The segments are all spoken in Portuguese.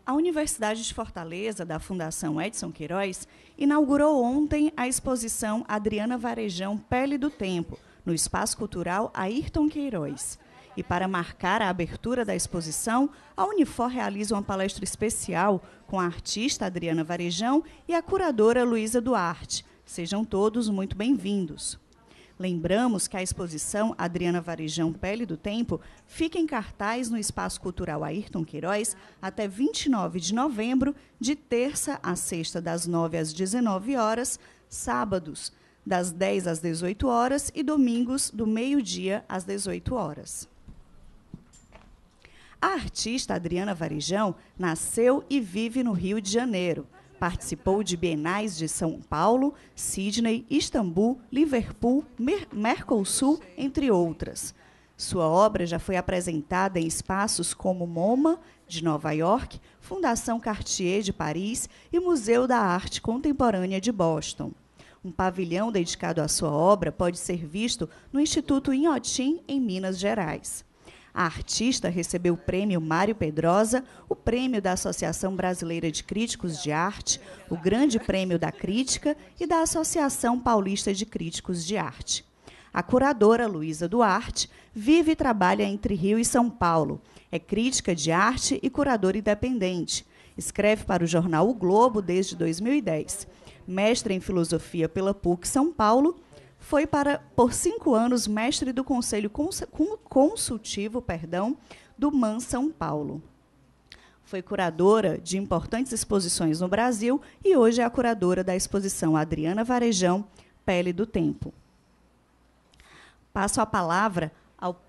A Universidade de Fortaleza, da Fundação Edson Queiroz, inaugurou ontem a exposição Adriana Varejão Pele do Tempo, no Espaço Cultural Ayrton Queiroz. E para marcar a abertura da exposição, a Unifor realiza uma palestra especial com a artista Adriana Varejão e a curadora Luísa Duarte. Sejam todos muito bem-vindos. Lembramos que a exposição Adriana Varejão Pele do Tempo fica em cartaz no Espaço Cultural Ayrton Queiroz até 29 de novembro, de terça a sexta, das 9 às 19 horas, sábados, das 10 às 18 horas e domingos, do meio-dia às 18 horas. A artista Adriana Varejão nasceu e vive no Rio de Janeiro. Participou de bienais de São Paulo, Sydney, Istambul, Liverpool, Mercosul, entre outras. Sua obra já foi apresentada em espaços como MoMA, de Nova York, Fundação Cartier, de Paris e Museu da Arte Contemporânea de Boston. Um pavilhão dedicado à sua obra pode ser visto no Instituto Inhotim, em Minas Gerais. A artista recebeu o Prêmio Mário Pedrosa, o Prêmio da Associação Brasileira de Críticos de Arte, o Grande Prêmio da Crítica e da Associação Paulista de Críticos de Arte. A curadora Luísa Duarte vive e trabalha entre Rio e São Paulo. É crítica de arte e curadora independente. Escreve para o jornal O Globo desde 2010. Mestre em Filosofia pela PUC São Paulo, foi por 5 anos mestre do Conselho Consultivo do MAN São Paulo. Foi curadora de importantes exposições no Brasil e hoje é a curadora da exposição Adriana Varejão, Pele do Tempo. Passo a palavra ao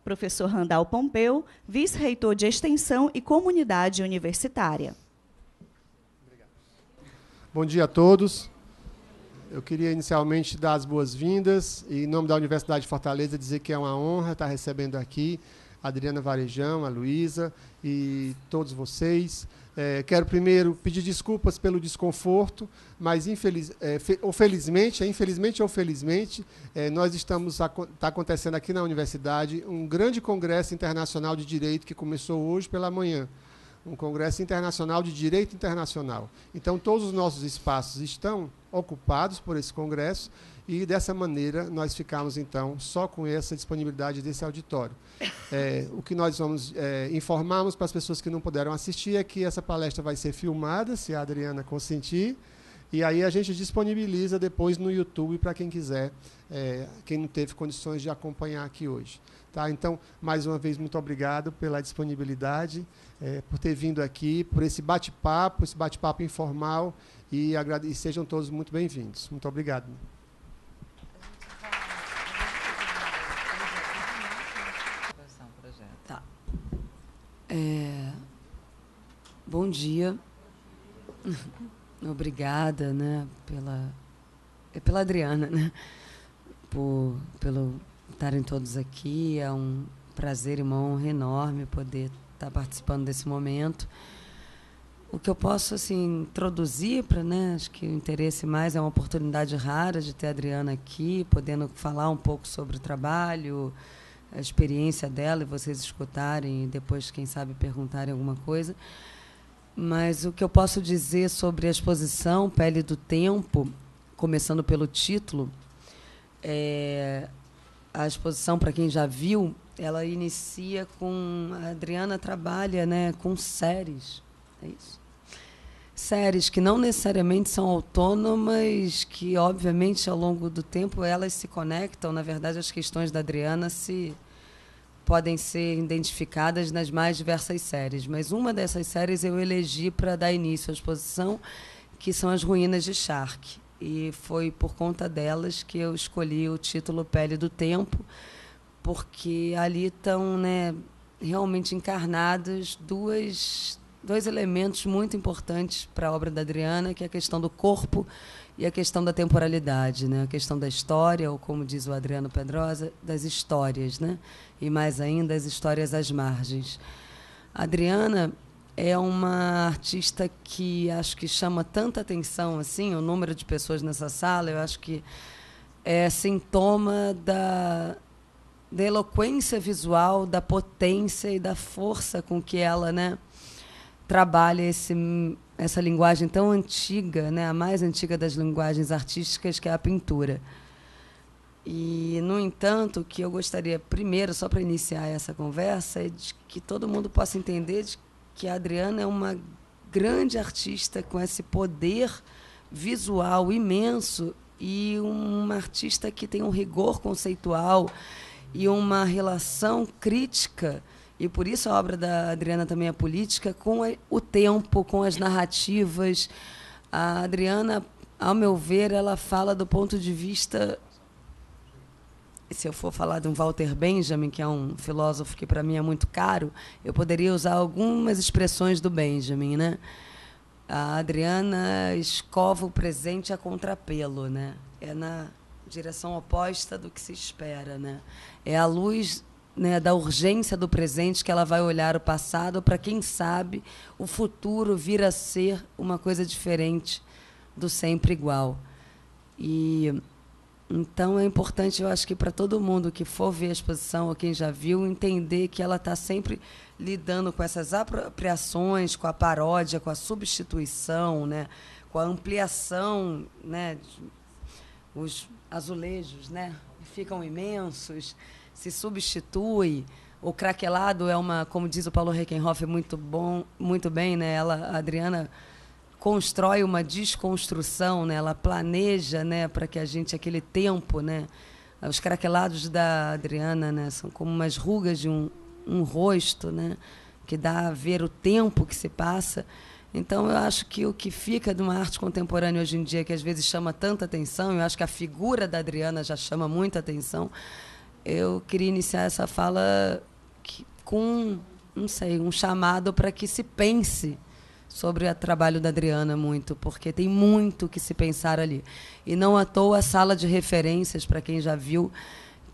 professor Randall Pompeu, vice-reitor de Extensão e Comunidade Universitária. Obrigado. Bom dia a todos. Eu queria inicialmente dar as boas-vindas e, em nome da Universidade de Fortaleza, dizer que é uma honra estar recebendo aqui a Adriana Varejão, a Luísa e todos vocês. Quero primeiro pedir desculpas pelo desconforto, mas infelizmente ou felizmente, está acontecendo aqui na universidade um grande congresso internacional de direito que começou hoje pela manhã. Um congresso internacional de direito internacional. Então, todos os nossos espaços estão ocupados por esse congresso e, dessa maneira, nós ficamos, então, só com essa disponibilidade desse auditório. O que nós vamos informarmos para as pessoas que não puderam assistir é que essa palestra vai ser filmada, se a Adriana consentir, e aí a gente disponibiliza depois no YouTube para quem quiser, quem não teve condições de acompanhar aqui hoje. Tá? Então, mais uma vez, muito obrigado pela disponibilidade, por ter vindo aqui, por esse bate-papo informal, e sejam todos muito bem-vindos. Muito obrigado. Tá. Bom dia. Obrigada, né, pela Adriana, né, pelo estarem todos aqui. É um prazer e uma honra enorme poder estar participando desse momento. O que eu posso introduzir acho que o interesse mais é uma oportunidade rara de ter a Adriana aqui, podendo falar um pouco sobre o trabalho, a experiência dela, e vocês escutarem e depois, quem sabe, perguntarem alguma coisa. Mas o que eu posso dizer sobre a exposição Pele do Tempo, começando pelo título, a exposição, para quem já viu, ela inicia com... A Adriana trabalha, né, com séries. É isso? Séries que não necessariamente são autônomas, que, obviamente, ao longo do tempo, elas se conectam. Na verdade, as questões da Adriana podem ser identificadas nas mais diversas séries. Mas uma dessas séries eu elegi para dar início à exposição, que são As Ruínas de Chartres. E foi por conta delas que eu escolhi o título Pele do Tempo, porque ali estão, né, realmente encarnados dois elementos muito importantes para a obra da Adriana, que é a questão do corpo e a questão da temporalidade, né? A questão da história, ou, como diz o Adriano Pedrosa, das histórias, né? E, mais ainda, as histórias às margens. A Adriana é uma artista que acho que chama tanta atenção, o número de pessoas nessa sala, eu acho que é sintoma da eloquência visual, da potência e da força com que ela, né, trabalha essa linguagem tão antiga, né, a mais antiga das linguagens artísticas, que é a pintura. E, no entanto, o que eu gostaria, primeiro, só para iniciar essa conversa, é de que todo mundo possa entender de que a Adriana é uma grande artista com esse poder visual imenso e uma artista que tem um rigor conceitual e uma relação crítica, e por isso a obra da Adriana também é política, com o tempo, com as narrativas. A Adriana, ao meu ver, ela fala do ponto de vista... Se eu for falar de um Walter Benjamin, que é um filósofo que para mim é muito caro, eu poderia usar algumas expressões do Benjamin, né? A Adriana escova o presente a contrapelo, né? É na direção oposta do que se espera, né? É a luz, né, da urgência do presente que ela vai olhar o passado para, quem sabe, o futuro vir a ser uma coisa diferente do sempre igual. E então é importante, eu acho que para todo mundo que for ver a exposição ou quem já viu, entender que ela está sempre lidando com essas apropriações, com a paródia, com a substituição, né, com a ampliação, né, os azulejos, né, ficam imensos, se substitui. O craquelado é uma, como diz o Paulo Reckenhoff, muito bem, né, a Adriana constrói uma desconstrução, né? Ela planeja, né, para que a gente, aquele tempo, né, os craquelados da Adriana, né, são como umas rugas de um rosto, né, que dá a ver o tempo que se passa. Então, eu acho que o que fica de uma arte contemporânea hoje em dia, que às vezes chama tanta atenção, eu acho que a figura da Adriana já chama muita atenção. Eu queria iniciar essa fala com, não sei, um chamado para que se pense sobre o trabalho da Adriana muito, porque tem muito que se pensar ali. E não à toa a sala de referências, para quem já viu,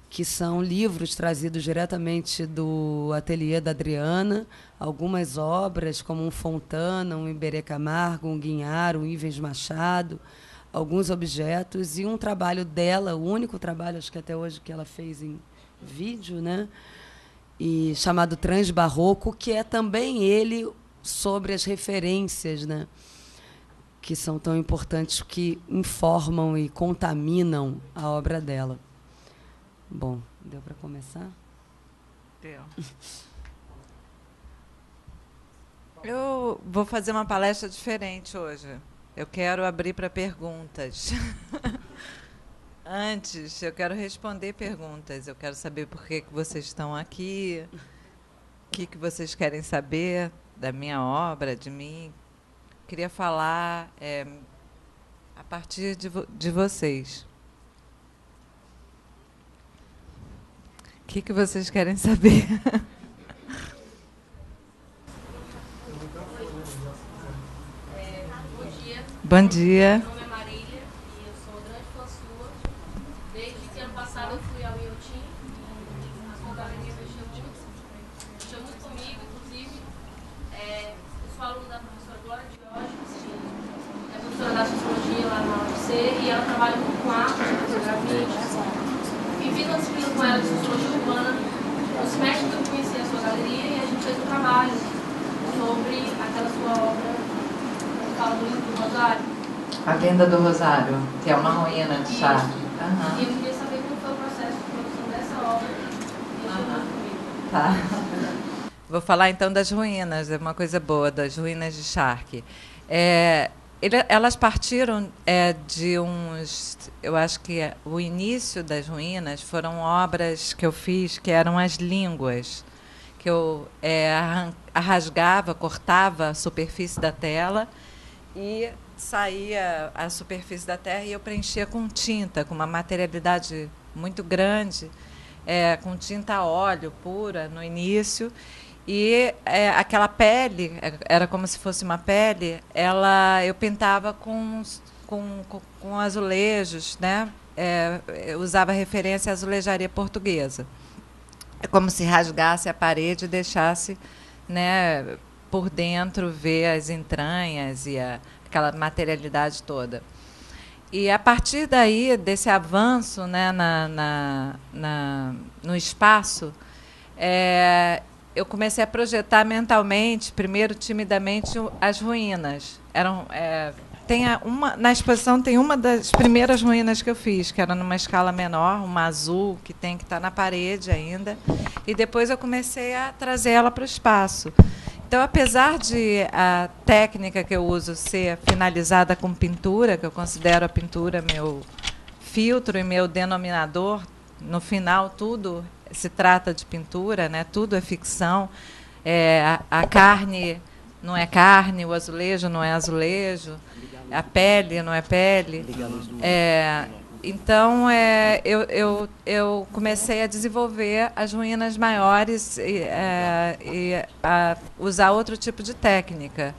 que são livros trazidos diretamente do ateliê da Adriana, algumas obras, como um Fontana, um Iberê Camargo, um Guinhar, um Ivens Machado, alguns objetos, e um trabalho dela, o único trabalho, acho que até hoje, que ela fez em vídeo, né? E chamado Transbarroco, que é também ele sobre as referências, né, que são tão importantes, que informam e contaminam a obra dela. Bom, deu para começar? Deu. Eu vou fazer uma palestra diferente hoje. Eu quero abrir para perguntas. Antes, eu quero responder perguntas. Eu quero saber por que vocês estão aqui, o que vocês querem saber da minha obra, de mim. Queria falar a partir de vocês. O que vocês querem saber? Bom dia. Bom dia. Meu nome é Marília e eu sou grande fã sua. Desde que ano passado eu fui ao Iotim, a sua galeria mexeu muito comigo, inclusive. Eu sou aluna da professora Glória Diógenes, é professora da sociologia lá na UFC, e ela trabalha muito com arte, com grafite. E fiz uma disciplina com ela de sociologia urbana. No semestre que eu conheci a sua galeria e a gente fez um trabalho sobre aquela sua obra, que fala do livro do Rosário. A Venda do Rosário, que é uma ruína de chá. E eu queria saber como foi o processo de produção dessa obra. Tá. Vou falar então das ruínas, é uma coisa boa, das ruínas de Charque. Elas partiram de uns... Eu acho que o início das ruínas foram obras que eu fiz, que eram as línguas, que eu rasgava, cortava a superfície da tela e saía a superfície da terra e eu preenchia com tinta, com uma materialidade muito grande, com tinta a óleo pura no início. E aquela pele, era como se fosse uma pele, eu pintava com azulejos, né? Eu usava referência à azulejaria portuguesa. É como se rasgasse a parede e deixasse, né, por dentro ver as entranhas e aquela materialidade toda. E, a partir daí, desse avanço, né, no espaço, eu comecei a projetar mentalmente, primeiro timidamente, as ruínas. Na exposição tem uma das primeiras ruínas que eu fiz, que era numa escala menor, uma azul, que tem que estar na parede ainda. E depois eu comecei a trazer ela para o espaço. Então, apesar de a técnica que eu uso ser finalizada com pintura, que eu considero a pintura meu filtro e meu denominador, no final tudo se trata de pintura, né? Tudo é ficção. A carne não é carne, o azulejo não é azulejo, a pele não é pele. Então, eu comecei a desenvolver as ruínas maiores e a usar outro tipo de técnica.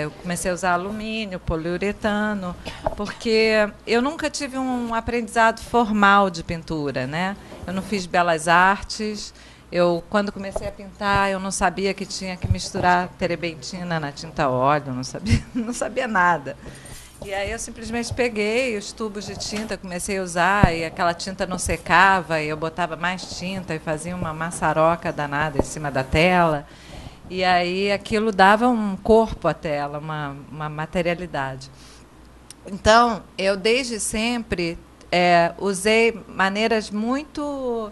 Eu comecei a usar alumínio, poliuretano, porque eu nunca tive um aprendizado formal de pintura, né? Eu não fiz belas artes. Quando comecei a pintar, eu não sabia que tinha que misturar terebentina na tinta óleo, não sabia nada. E aí eu simplesmente peguei os tubos de tinta, comecei a usar, e aquela tinta não secava, e eu botava mais tinta e fazia uma maçaroca danada em cima da tela. E aí aquilo dava um corpo à tela, uma materialidade. Então, eu desde sempre usei maneiras muito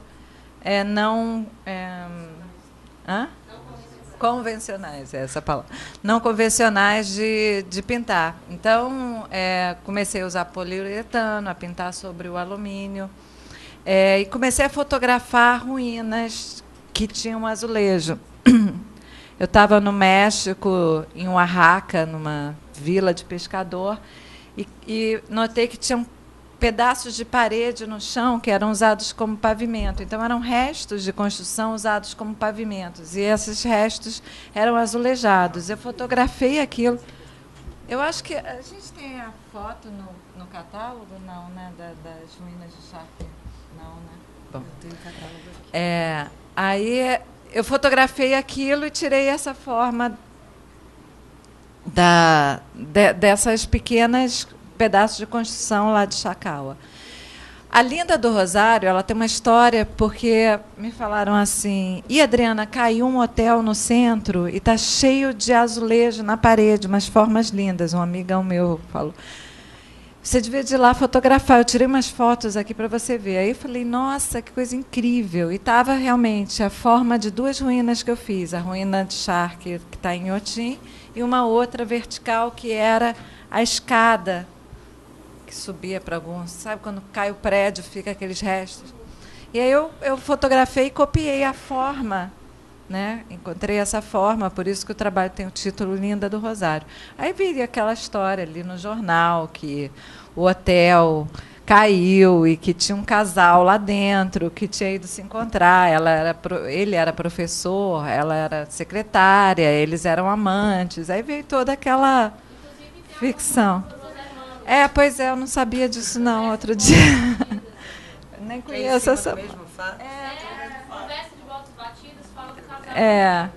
convencionais, é essa palavra. Não convencionais de pintar. Então, comecei a usar poliuretano, a pintar sobre o alumínio. E comecei a fotografar ruínas que tinham azulejo. Eu estava no México, em Oaxaca, numa vila de pescador, e notei que tinham pedaços de parede no chão que eram usados como pavimento. Então, eram restos de construção usados como pavimentos. E esses restos eram azulejados. Eu fotografei aquilo. Eu acho que a gente tem a foto no catálogo, não, né? Das ruínas de Charque. Não, né? Bom, tem catálogo aqui. Aí eu fotografei aquilo e tirei essa forma dessas pequenas pedaços de construção lá de Chacaua. A Linda do Rosário, ela tem uma história, porque me falaram assim: e Adriana, caiu um hotel no centro e está cheio de azulejo na parede, umas formas lindas. Um amigão meu falou: você devia ir lá fotografar. Eu tirei umas fotos aqui para você ver. Aí eu falei: nossa, que coisa incrível. E estava realmente a forma de duas ruínas que eu fiz. A ruína de Charque, que está em Inhotim, e uma outra vertical, que era a escada que subia para alguns. Sabe, quando cai o prédio, fica aqueles restos. E aí eu fotografei e copiei a forma, né? Encontrei essa forma, por isso que o trabalho tem o título Linda do Rosário. Aí vi aquela história ali no jornal, que o hotel caiu e que tinha um casal lá dentro que tinha ido se encontrar. Ele era professor, ela era secretária, eles eram amantes. Aí veio toda aquela ficção. Pois é, eu não sabia disso não, outro dia. Nem conheço essa. Conversa de voltas batidas, fala do casal.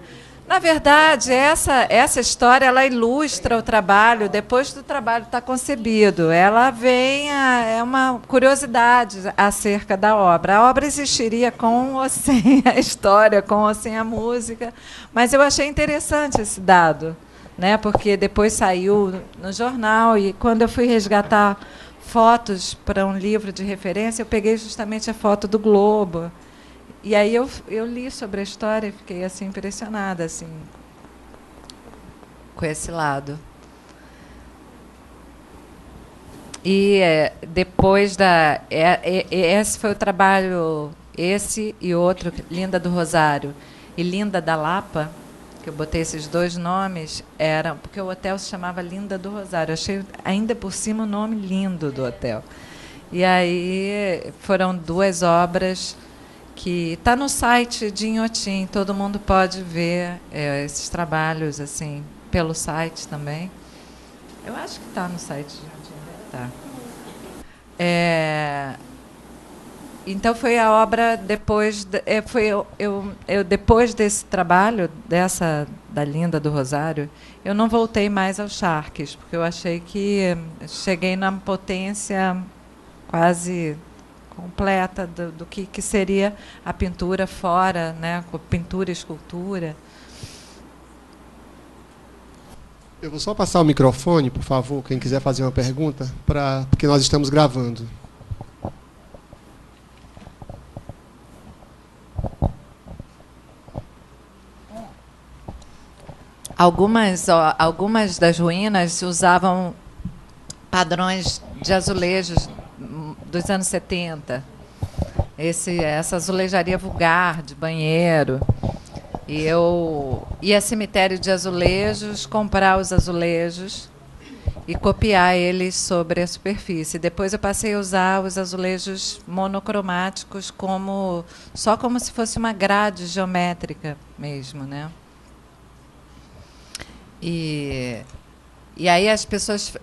Na verdade, essa história ela ilustra o trabalho depois do trabalho estar concebido. Ela é uma curiosidade acerca da obra. A obra existiria com ou sem a história, com ou sem a música, mas eu achei interessante esse dado, né? Porque depois saiu no jornal, e quando eu fui resgatar fotos para um livro de referência, eu peguei justamente a foto do Globo. E aí eu li sobre a história e fiquei assim impressionada assim, com esse lado. E depois esse foi o trabalho, esse e outro, Linda do Rosário e Linda da Lapa, que eu botei esses dois nomes, porque o hotel se chamava Linda do Rosário. Eu achei ainda por cima o nome lindo do hotel. E aí foram duas obras que está no site de Inhotim, todo mundo pode ver esses trabalhos assim pelo site também. Eu acho que está no site de Inhotim. Tá. Então foi a obra depois depois desse trabalho da Linda do Rosário, eu não voltei mais aos charques, porque eu achei que cheguei na potência quase completa do que seria a pintura fora, né, com pintura e escultura. Eu vou só passar o microfone, por favor, quem quiser fazer uma pergunta, porque nós estamos gravando. Algumas das ruínas usavam padrões de azulejos dos anos 70. Essa azulejaria vulgar de banheiro. E eu ia a cemitério de azulejos, comprar os azulejos e copiar eles sobre a superfície. Depois eu passei a usar os azulejos monocromáticos só como se fosse uma grade geométrica mesmo, né? E aí as pessoas...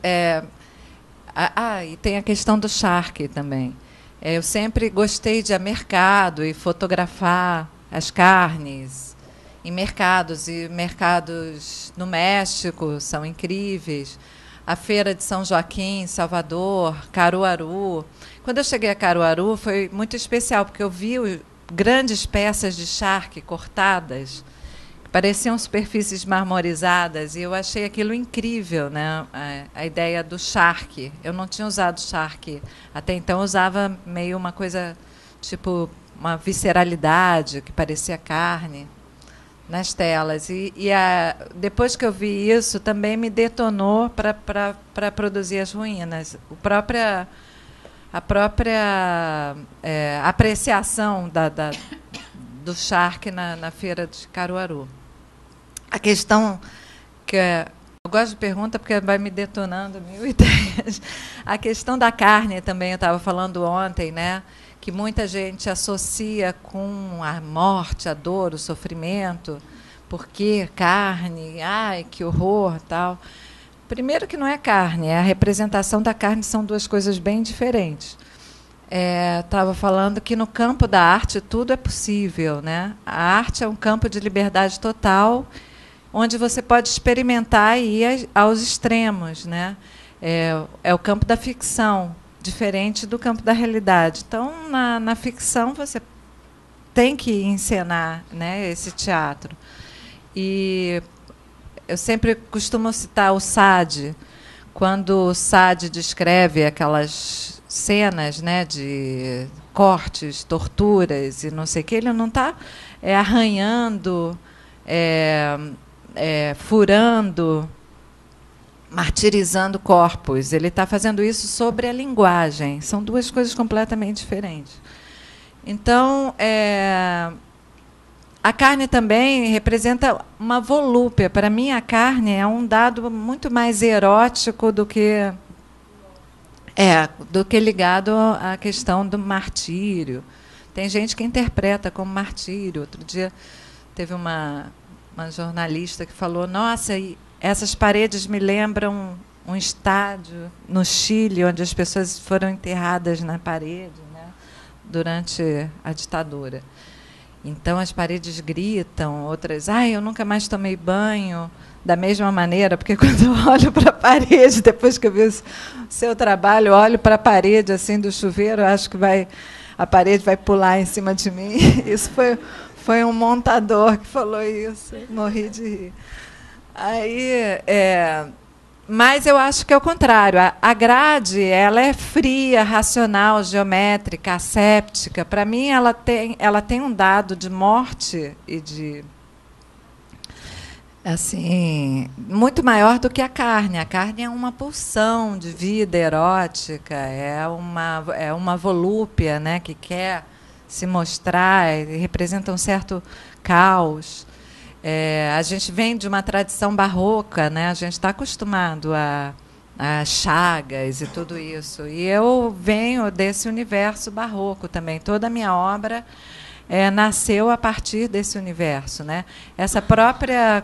e tem a questão do charque também. Eu sempre gostei de ir a mercado e fotografar as carnes em mercados. E mercados no México são incríveis. A Feira de São Joaquim, Salvador, Caruaru. Quando eu cheguei a Caruaru, foi muito especial, porque eu vi grandes peças de charque cortadas, pareciam superfícies marmorizadas, e eu achei aquilo incrível, né? A ideia do charque. Eu não tinha usado charque. Até então eu usava meio uma coisa, tipo, uma visceralidade, que parecia carne, nas telas. Depois que eu vi isso, também me detonou para produzir as ruínas. A própria apreciação do charque na Feira de Caruaru. A questão que eu gosto de pergunta porque vai me detonando mil ideias. A questão da carne também, eu estava falando ontem, né, que muita gente associa com a morte, a dor, o sofrimento, porque carne, ai, que horror, tal. Primeiro que não é carne, a representação da carne são duas coisas bem diferentes. Estava falando que no campo da arte tudo é possível, né? A arte é um campo de liberdade total, onde você pode experimentar e ir aos extremos, né? É o campo da ficção, diferente do campo da realidade. Então, na ficção, você tem que encenar, né, esse teatro. E eu sempre costumo citar o Sade, quando o Sade descreve aquelas cenas, né, de cortes, torturas e não sei o que, ele não está arranhando, furando, martirizando corpos. Ele está fazendo isso sobre a linguagem. São duas coisas completamente diferentes. Então, a carne também representa uma volúpia. Para mim, a carne é um dado muito mais erótico do que ligado à questão do martírio. Tem gente que interpreta como martírio. Outro dia teve uma jornalista que falou: nossa, essas paredes me lembram um estádio no Chile, onde as pessoas foram enterradas na parede, né, durante a ditadura. Então, as paredes gritam, outras... eu nunca mais tomei banho da mesma maneira, porque quando eu olho para a parede, depois que eu vi o seu trabalho, eu olho para a parede assim, do chuveiro, acho que a parede vai pular em cima de mim. Isso foi um montador que falou isso. Morri de rir. Mas eu acho que é o contrário. A grade, ela é fria, racional, geométrica, asséptica. Para mim, ela tem um dado de morte e de... assim, muito maior do que a carne. A carne é uma pulsão de vida erótica, é uma volúpia, né, que quer se mostrar, representa um certo caos. A gente vem de uma tradição barroca, né? A gente está acostumado a chagas e tudo isso. E eu venho desse universo barroco também. Toda a minha obra nasceu a partir desse universo, né? Essa própria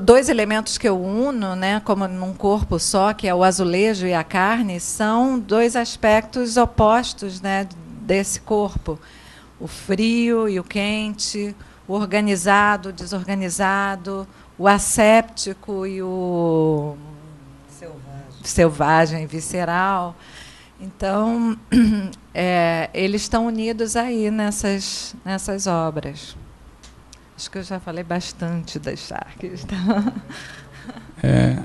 dois elementos que eu uno, né, como num corpo só, que é o azulejo e a carne, são dois aspectos opostos, né, desse corpo: o frio e o quente, o organizado, o desorganizado, o asséptico e o selvagem, visceral. Então, eles estão unidos aí nessas obras. Acho que eu já falei bastante das Sharks.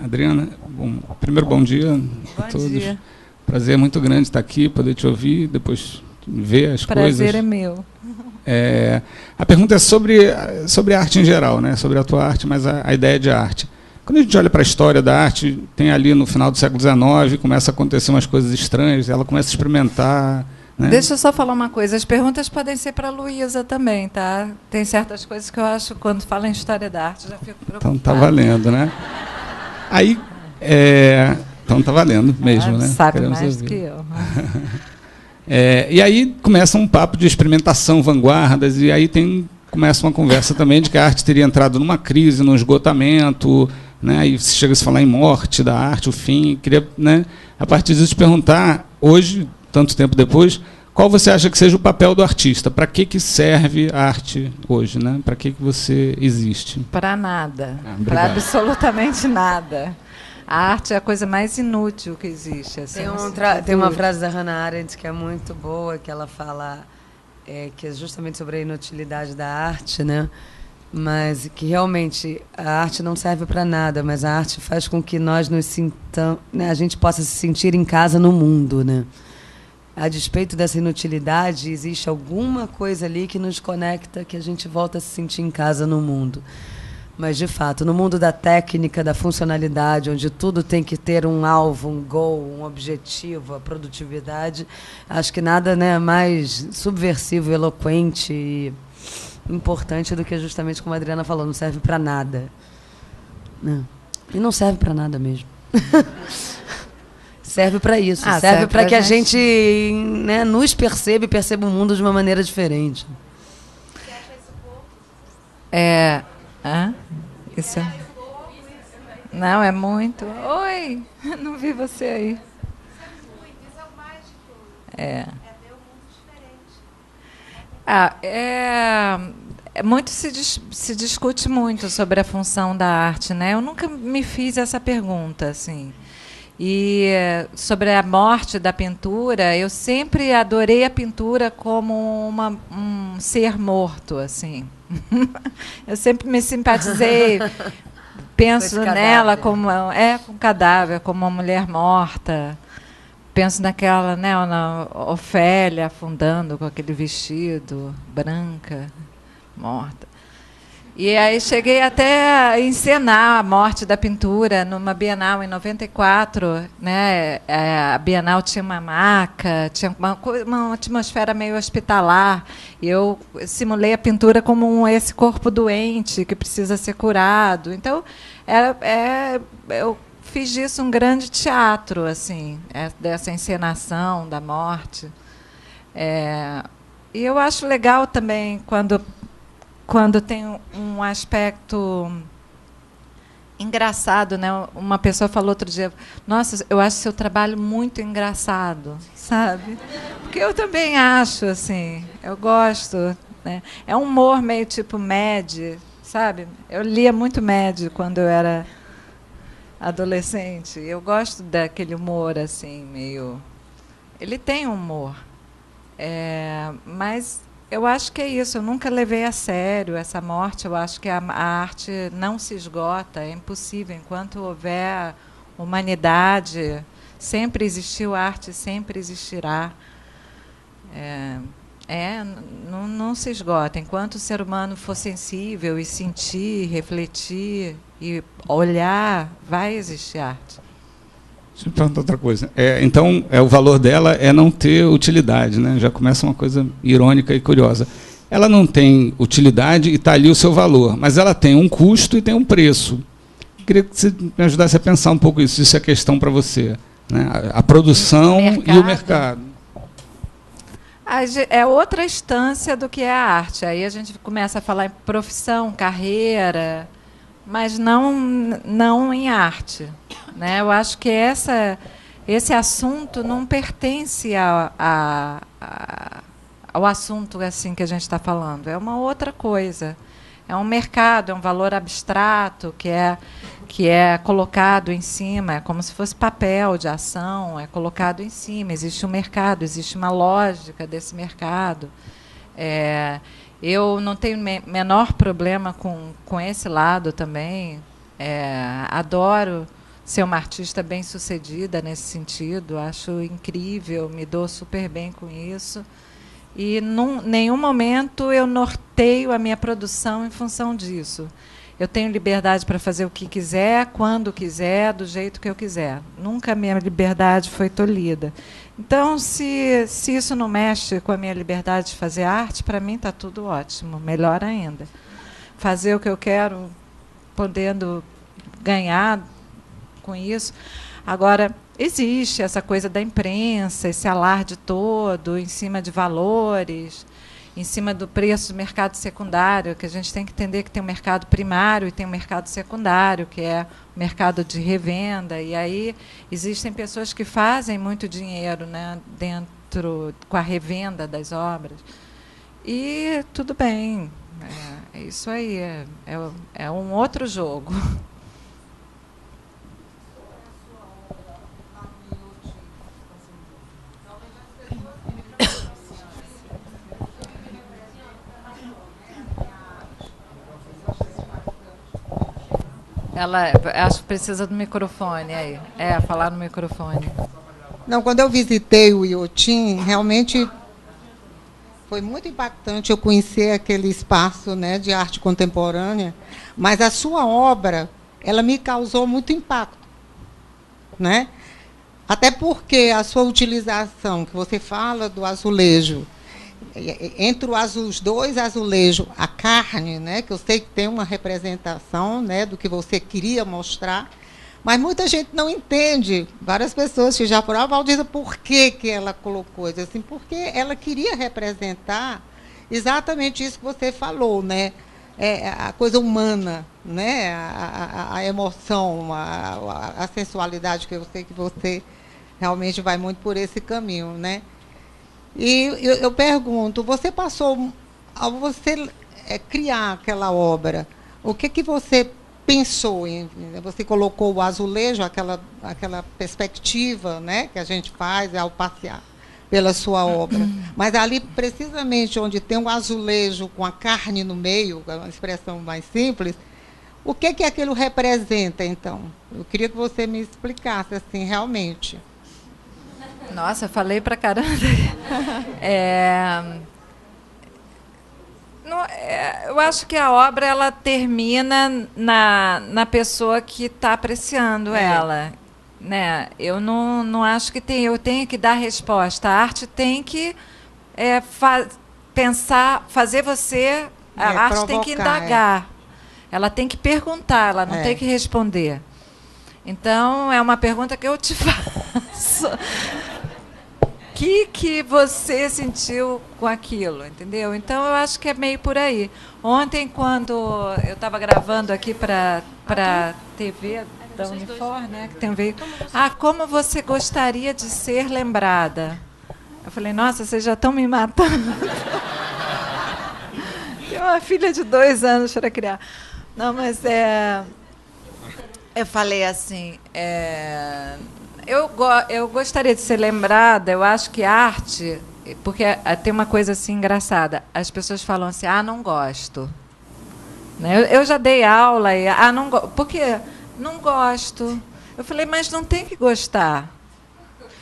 Adriana, primeiro bom dia a todos. Bom dia. Prazer muito grande estar aqui, poder te ouvir, depois ver as coisas. Prazer é meu. A pergunta é sobre a arte em geral, né? Sobre a tua arte, mas a ideia de arte. Quando a gente olha para a história da arte, tem ali no final do século XIX, começa a acontecer umas coisas estranhas, ela começa a experimentar. Né? Deixa eu só falar uma coisa, as perguntas podem ser para a Luísa também, tá? Tem certas coisas que eu acho, quando fala em história da arte, já fico preocupada. Então tá valendo, né? Aí, então tá valendo mesmo, né? Sabe Queremos mais ouvir. que eu. E aí começa um papo de experimentação, vanguardas, e aí começa uma conversa também de que a arte teria entrado numa crise, num esgotamento, né? E chega a se falar em morte da arte, o fim. Queria, né, a partir disso, te perguntar, hoje, tanto tempo depois, qual você acha que seja o papel do artista? Para que serve a arte hoje? Né? Para que você existe? Para nada. Para absolutamente nada. A arte é a coisa mais inútil que existe. Assim, tem uma frase da Hannah Arendt que é muito boa, que ela fala que é justamente sobre a inutilidade da arte, né? Mas que realmente a arte não serve para nada, mas a arte faz com que nós nos sintamos, né, a gente possa se sentir em casa no mundo, né? A despeito dessa inutilidade, existe alguma coisa ali que nos conecta, que a gente volta a se sentir em casa no mundo. Mas, de fato, no mundo da técnica, da funcionalidade, onde tudo tem que ter um alvo, um goal, um objetivo, a produtividade, acho que nada, né, mais subversivo, eloquente e importante do que justamente como a Adriana falou, não serve para nada. Não. E não serve para nada mesmo. Serve para isso, serve para que a gente, né, nos perceba e perceba o mundo de uma maneira diferente. Você acha isso pouco? Isso. Não, é muito. Oi, não vi você aí. Isso é o mágico. É ver o mundo diferente. Muito se discute muito sobre a função da arte, né? Eu nunca me fiz essa pergunta, assim. E sobre a morte da pintura, eu sempre adorei a pintura como um ser morto, assim. Eu sempre me simpatizei, penso nela como um cadáver, como uma mulher morta. Penso naquela, né, na Ofélia afundando com aquele vestido, branca, morta. E aí cheguei até a encenar a morte da pintura numa Bienal em 94, né? A Bienal tinha uma maca, tinha uma atmosfera meio hospitalar. E eu simulei a pintura como esse corpo doente que precisa ser curado. Então, eu fiz disso um grande teatro, assim, dessa encenação da morte. E eu acho legal também quando tem um aspecto engraçado, né? Uma pessoa falou outro dia, nossa, eu acho seu trabalho muito engraçado, sabe? Porque eu também acho, assim, eu gosto, né? É um humor meio tipo Mad, sabe? Eu lia muito Mad quando eu era adolescente. Eu gosto daquele humor, assim, meio... Ele tem humor, mas... Eu acho que é isso, eu nunca levei a sério essa morte, eu acho que a arte não se esgota, é impossível, enquanto houver humanidade, sempre existiu arte, sempre existirá. Não se esgota, enquanto o ser humano for sensível e sentir, refletir e olhar, vai existir arte. Deixa eu perguntar outra coisa. Então, o valor dela é não ter utilidade, né? Já começa uma coisa irônica e curiosa. Ela não tem utilidade e está ali o seu valor, mas ela tem um custo e tem um preço. Eu queria que você me ajudasse a pensar um pouco isso. Isso é questão para você, né? A produção e o mercado. É outra instância do que é a arte. Aí a gente começa a falar em profissão, carreira, mas não em arte. Né? Eu acho que esse assunto não pertence ao assunto assim que a gente está falando. É uma outra coisa. É um mercado, é um valor abstrato que é colocado em cima, é como se fosse papel de ação, é colocado em cima. Existe um mercado, existe uma lógica desse mercado. Eu não tenho menor problema com esse lado também. Adoro ser uma artista bem-sucedida nesse sentido, acho incrível, me dou super bem com isso. E em nenhum momento eu norteio a minha produção em função disso. Eu tenho liberdade para fazer o que quiser, quando quiser, do jeito que eu quiser. Nunca a minha liberdade foi tolhida. Então, se isso não mexe com a minha liberdade de fazer arte, para mim está tudo ótimo, melhor ainda. Fazer o que eu quero, podendo ganhar com isso. Agora, existe essa coisa da imprensa, esse alarde todo em cima de valores, em cima do preço do mercado secundário, que a gente tem que entender que tem um mercado primário e tem um mercado secundário, que é o mercado de revenda. E aí existem pessoas que fazem muito dinheiro, né, com a revenda das obras. E tudo bem, é isso aí, é um outro jogo. Acho que precisa do microfone aí. Falar no microfone. Não, quando eu visitei o Iotim, realmente foi muito impactante eu conhecer aquele espaço, né, de arte contemporânea, mas a sua obra, ela me causou muito impacto, né? Até porque a sua utilização, que você fala do azulejo, entre os dois azulejos, a carne, né, que eu sei que tem uma representação, né, do que você queria mostrar, mas muita gente não entende. Várias pessoas que já foram, Valdir, por que ela colocou isso assim? Porque ela queria representar exatamente isso que você falou, né? A coisa humana, né? A emoção, a sensualidade, que eu sei que você realmente vai muito por esse caminho, né? E eu pergunto, você passou, ao você criar aquela obra, o que você pensou? Você colocou o azulejo, aquela perspectiva, né, que a gente faz ao passear pela sua obra. Mas ali, precisamente onde tem um azulejo com a carne no meio, uma expressão mais simples, o que aquilo representa, então? Eu queria que você me explicasse, assim, realmente. Nossa, falei pra caramba. Eu acho que a obra ela termina na pessoa que está apreciando ela, né? Eu não acho que eu tenho que dar resposta. A arte tem que pensar, fazer você. A arte provocar, tem que indagar. Ela tem que perguntar, ela não tem que responder. Então, é uma pergunta que eu te faço. O que você sentiu com aquilo, entendeu? Então, eu acho que é meio por aí. Ontem, quando eu estava gravando aqui para a TV da Unifor, né, que tem um veículo, como você gostaria de ser lembrada? Eu falei, nossa, vocês já estão me matando. Tem uma filha de 2 anos para criar. Não, mas eu falei assim, eu gostaria de ser lembrada, eu acho que arte, porque tem uma coisa assim engraçada, as pessoas falam assim, não gosto. Né? Eu já dei aula e, não gosto. Por quê? Não gosto. Eu falei, mas não tem que gostar.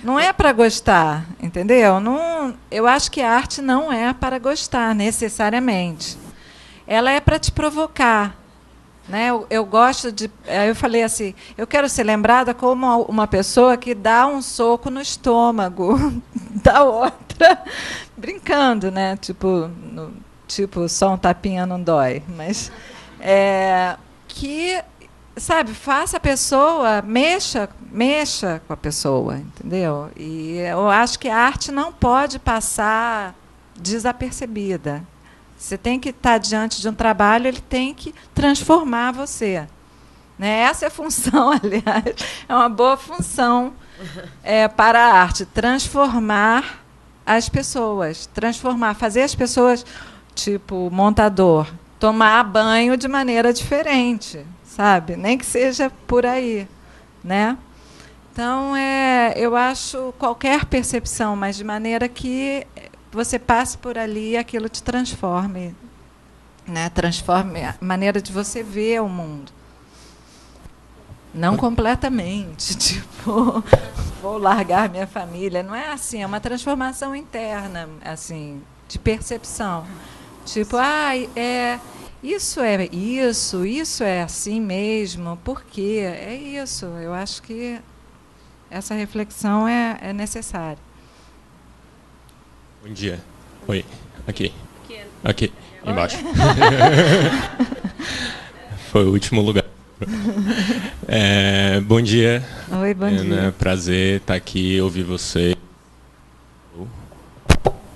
Não é para gostar, entendeu? Não, eu acho que a arte não é para gostar, necessariamente. Ela é para te provocar. Né? Eu gosto de. Eu falei assim, eu quero ser lembrada como uma pessoa que dá um soco no estômago da outra, brincando, né? Tipo, só um tapinha não dói. Mas que, sabe, faça a pessoa, mexa com a pessoa, entendeu? E eu acho que a arte não pode passar desapercebida. Você tem que estar diante de um trabalho, ele tem que transformar você. Né? Essa é a função, aliás, é uma boa função para a arte, transformar as pessoas, fazer as pessoas, tipo montador, tomar banho de maneira diferente, sabe? Nem que seja por aí, né? Então, eu acho qualquer percepção, mas de maneira que você passe por ali e aquilo te transforme, né? Transforme a maneira de você ver o mundo. Não completamente, tipo, vou largar minha família. Não é assim, é uma transformação interna, assim, de percepção. Tipo, isso é isso é assim mesmo, por quê? É isso, eu acho que essa reflexão é necessária. Bom dia. Oi, aqui. Embaixo. Foi o último lugar. Bom dia. Oi, bom dia. Prazer estar aqui, ouvir você.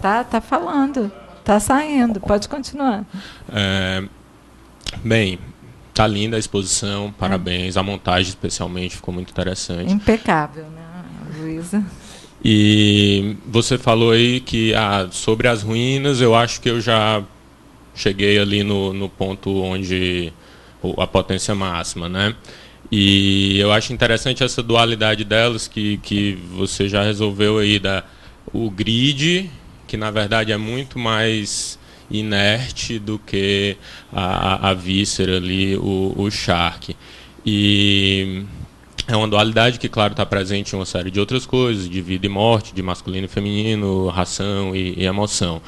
Tá falando, tá saindo, pode continuar. Bem, tá linda a exposição, parabéns. A montagem, especialmente, ficou muito interessante. Impecável, né, Luísa? E você falou aí que sobre as ruínas, eu acho que eu já cheguei ali no ponto onde a potência máxima, né? E eu acho interessante essa dualidade delas que você já resolveu aí, o grid, que na verdade é muito mais inerte do que a víscera ali, o Shark. E é uma dualidade que, claro, está presente em uma série de outras coisas, de vida e morte, de masculino e feminino, ração e emoção.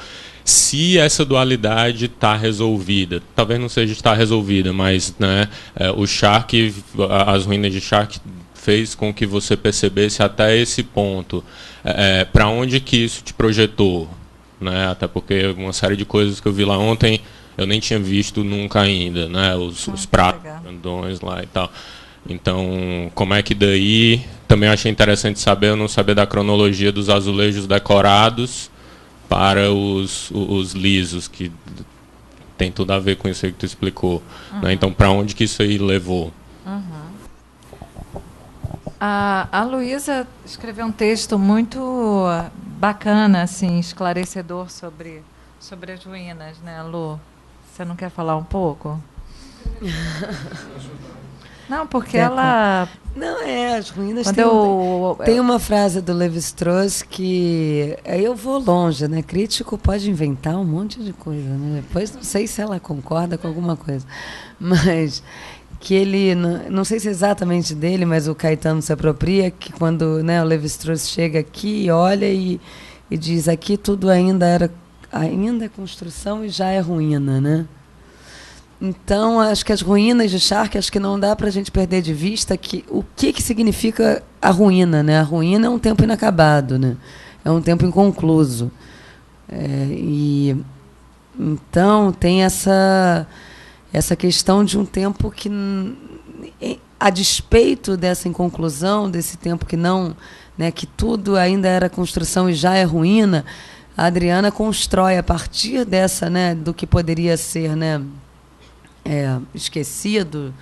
Se essa dualidade está resolvida, talvez não seja estar resolvida, mas, né, o Shark, as ruínas de Shark fez com que você percebesse até esse ponto. Para onde que isso te projetou? Né? Até porque uma série de coisas que eu vi lá ontem eu nem tinha visto nunca ainda, né? Os pratos grandões lá e tal. Então, como é que daí... Também achei interessante saber, eu não sabia da cronologia dos azulejos decorados para os lisos, que tem tudo a ver com isso aí que tu explicou. Né? Então, para onde que isso aí levou? A Luísa escreveu um texto muito bacana, assim, esclarecedor sobre as ruínas, né, Lu? Você não quer falar um pouco? Não, porque ela... Não, as ruínas tem uma frase do Levi-Strauss que... Aí eu vou longe, né? Crítico pode inventar um monte de coisa, né? Depois não sei se ela concorda com alguma coisa. Mas que ele... Não sei se é exatamente dele, mas o Caetano se apropria, que quando, né, o Levi-Strauss chega aqui, olha e diz, aqui tudo ainda é construção e já é ruína, né? Então, acho que as ruínas de Shark, acho que não dá para a gente perder de vista o que significa a ruína, né? A ruína é um tempo inacabado, né? É um tempo inconcluso. Então, tem essa questão de um tempo que, a despeito dessa inconclusão, desse tempo que não, né, que tudo ainda era construção e já é ruína, a Adriana constrói a partir dessa, né, do que poderia ser, né, esquecido,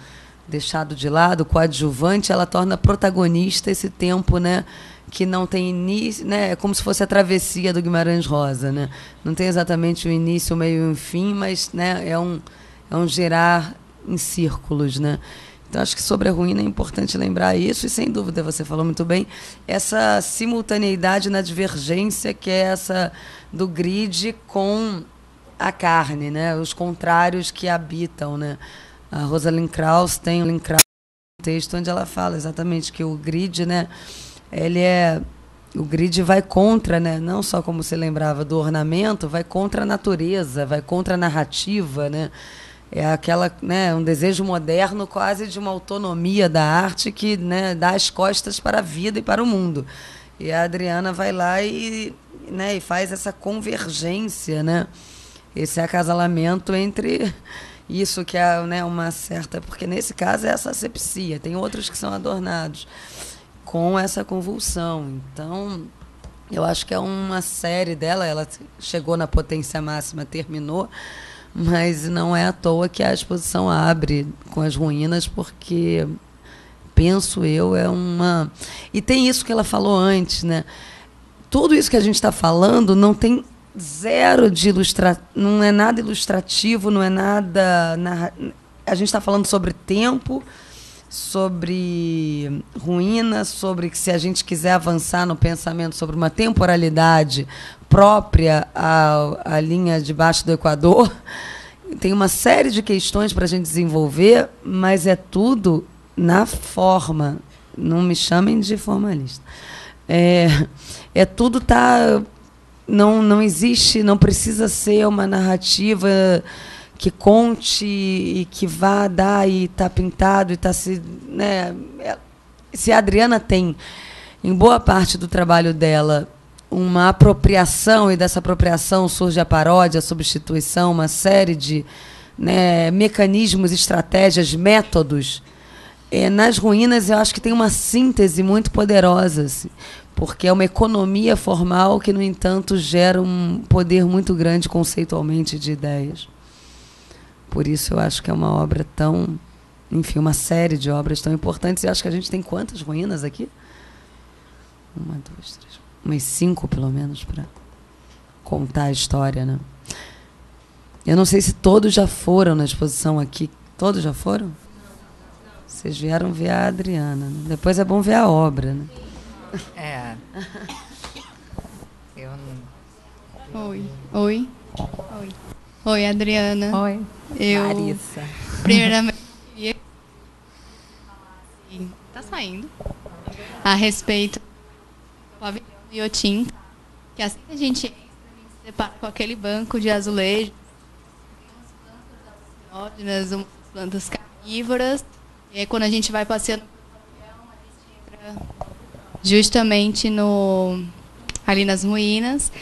deixado de lado, coadjuvante, ela torna protagonista esse tempo, né, que não tem início, né, é como se fosse a travessia do Guimarães Rosa, né? Não tem exatamente o início, o meio e o fim, mas, né, é um girar em círculos, né? Então, acho que sobre a ruína é importante lembrar isso, e sem dúvida, você falou muito bem, essa simultaneidade na divergência, que é essa do grid com a carne, né? Os contrários que habitam, né? A Rosalind Krauss tem um texto onde ela fala exatamente que o grid, né, o grid vai contra, né, não só como você lembrava do ornamento, vai contra a natureza, vai contra a narrativa, né? É aquela, né, um desejo moderno quase de uma autonomia da arte que, né, dá as costas para a vida e para o mundo. E a Adriana vai lá e faz essa convergência, né? Esse acasalamento entre isso que é, né, uma certa... Porque, nesse caso, é essa asepsia. Tem outros que são adornados com essa convulsão. Então, eu acho que é uma série dela. Ela chegou na potência máxima, terminou, mas não é à toa que a exposição abre com as ruínas, porque, penso eu, é uma... E tem isso que ela falou antes, né? Tudo isso que a gente está falando não tem zero de não é nada ilustrativo, não é nada... A gente está falando sobre tempo, sobre ruína, sobre que se a gente quiser avançar no pensamento sobre uma temporalidade própria à linha de baixo do Equador, tem uma série de questões para a gente desenvolver, mas é tudo na forma. Não me chamem de formalista. Tudo tá... Não existe, não precisa ser uma narrativa que conte e que vá dar e está pintado e está se... Né, se a Adriana tem, em boa parte do trabalho dela, uma apropriação, e dessa apropriação surge a paródia, a substituição, uma série de, né, mecanismos, estratégias, métodos. Nas ruínas, eu acho que tem uma síntese muito poderosa, assim, porque é uma economia formal que, no entanto, gera um poder muito grande conceitualmente de ideias. Por isso, eu acho que é uma obra tão... Enfim, uma série de obras tão importantes. E acho que a gente tem quantas ruínas aqui? 1, 2, 3... Umas 5, pelo menos, para contar a história, né? Eu não sei se todos já foram na exposição aqui. Todos já foram? Vocês vieram ver a Adriana, né? Depois é bom ver a obra, né? Eu não... Oi, Adriana. Oi, Larissa. Primeiramente, queria falar assim, tá saindo, a respeito do pavilhão do Iotim, que assim que a gente entra, a gente se depara com aquele banco de azulejo, tem umas plantas alucinógenas, umas plantas carnívoras. E aí, quando a gente vai passeando pelo pavilhão, a gente entra justamente ali nas ruínas.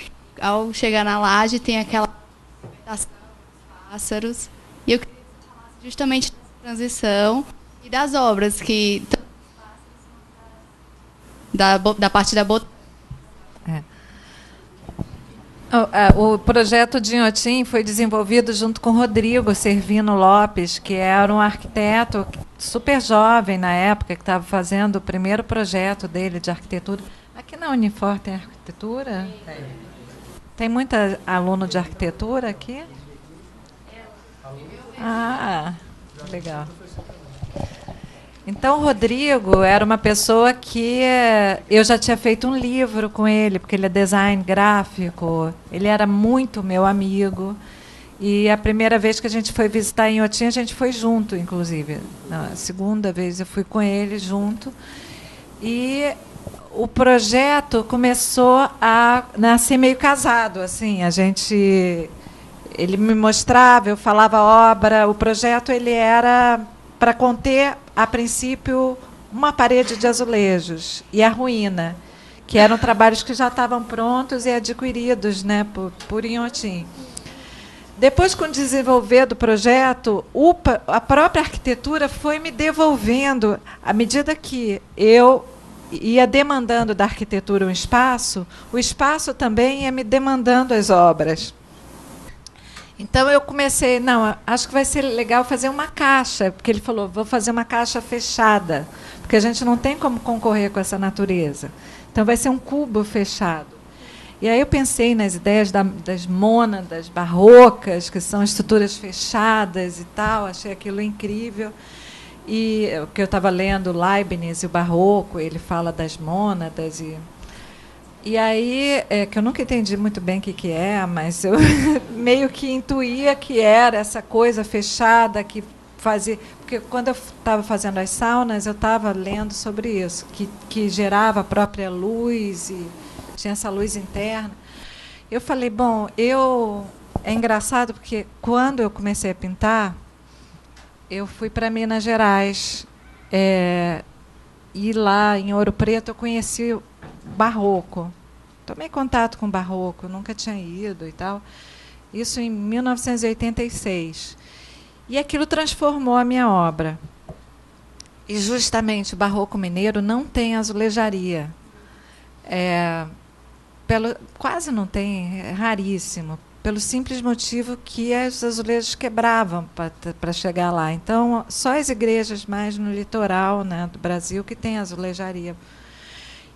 Ao chegar na laje, tem aquela vegetação dos pássaros. E eu queria que você falasse justamente dessa transição e das obras que... Da parte da botânica. O projeto de Inhotim foi desenvolvido junto com Rodrigo Servino Lopes, que era um arquiteto super jovem na época, que estava fazendo o primeiro projeto dele de arquitetura. Aqui na Unifor tem arquitetura? Tem muita aluno de arquitetura aqui? Ah, legal. Então, o Rodrigo era uma pessoa que eu já tinha feito um livro com ele, porque ele é design gráfico, ele era muito meu amigo. E a primeira vez que a gente foi visitar Inhotim, a gente foi junto, inclusive. Na segunda vez eu fui com ele junto. E o projeto começou a nascer meio casado. Assim, ele me mostrava, eu falava a obra. O projeto ele era para conter, a princípio, uma parede de azulejos e a ruína, que eram trabalhos que já estavam prontos e adquiridos, né, por Inhotim. Depois, com o desenvolver do projeto, a própria arquitetura foi me devolvendo, à medida que eu ia demandando da arquitetura um espaço, o espaço também ia me demandando as obras. Então, eu comecei, acho que vai ser legal fazer uma caixa, porque ele falou, vou fazer uma caixa fechada, porque a gente não tem como concorrer com essa natureza. Então, vai ser um cubo fechado. E aí eu pensei nas ideias das mônadas barrocas, que são estruturas fechadas e tal, achei aquilo incrível. E o que eu estava lendo, Leibniz e o Barroco, ele fala das mônadas e aí, que eu nunca entendi muito bem o que é, mas eu meio que intuía que era essa coisa fechada que fazia... Porque quando eu estava fazendo as saunas, eu estava lendo sobre isso, que gerava a própria luz e tinha essa luz interna. Eu falei, bom, é engraçado porque quando eu comecei a pintar, eu fui para Minas Gerais, e lá em Ouro Preto eu conheci Barroco. Tomei contato com Barroco, nunca tinha ido e tal. Isso em 1986. E aquilo transformou a minha obra. E justamente o Barroco mineiro não tem azulejaria. Quase não tem, é raríssimo, pelo simples motivo que os azulejos quebravam para chegar lá. Então, só as igrejas mais no litoral, né, do Brasil que tem azulejaria.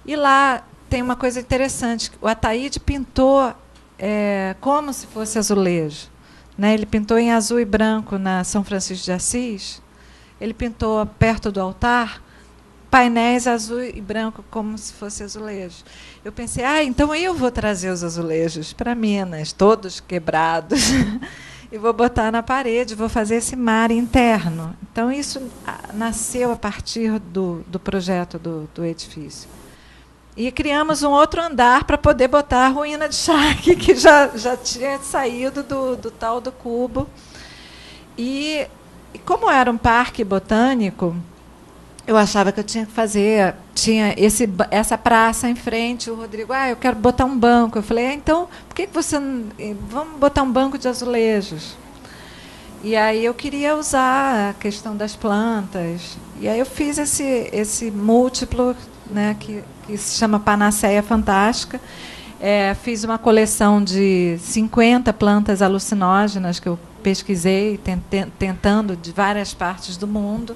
E lá tem uma coisa interessante. O Ataíde pintou como se fosse azulejo, né? Ele pintou em azul e branco na São Francisco de Assis. Ele pintou perto do altar painéis azul e branco como se fosse azulejo. Eu pensei, então eu vou trazer os azulejos para Minas, todos quebrados, e vou botar na parede, vou fazer esse mar interno. Então, isso nasceu a partir do projeto do edifício. E criamos um outro andar para poder botar a ruína de Charque, que já tinha saído do tal do cubo. E como era um parque botânico, eu achava que eu tinha que fazer, tinha essa praça em frente, o Rodrigo, eu quero botar um banco. Eu falei, então, por que você não, vamos botar um banco de azulejos? E aí eu queria usar a questão das plantas. E aí eu fiz esse múltiplo, né, que se chama Panaceia Fantástica. Fiz uma coleção de 50 plantas alucinógenas que eu pesquisei, tentando de várias partes do mundo.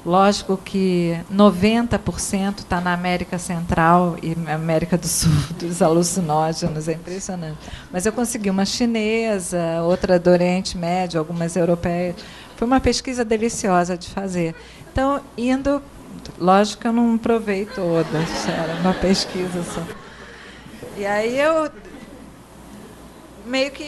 Lógico que 90% está na América Central e América do Sul, dos alucinógenos, é impressionante. Mas eu consegui uma chinesa, outra do Oriente Médio, algumas europeias. Foi uma pesquisa deliciosa de fazer. Então, lógico que eu não provei todas, era uma pesquisa só. E aí eu meio que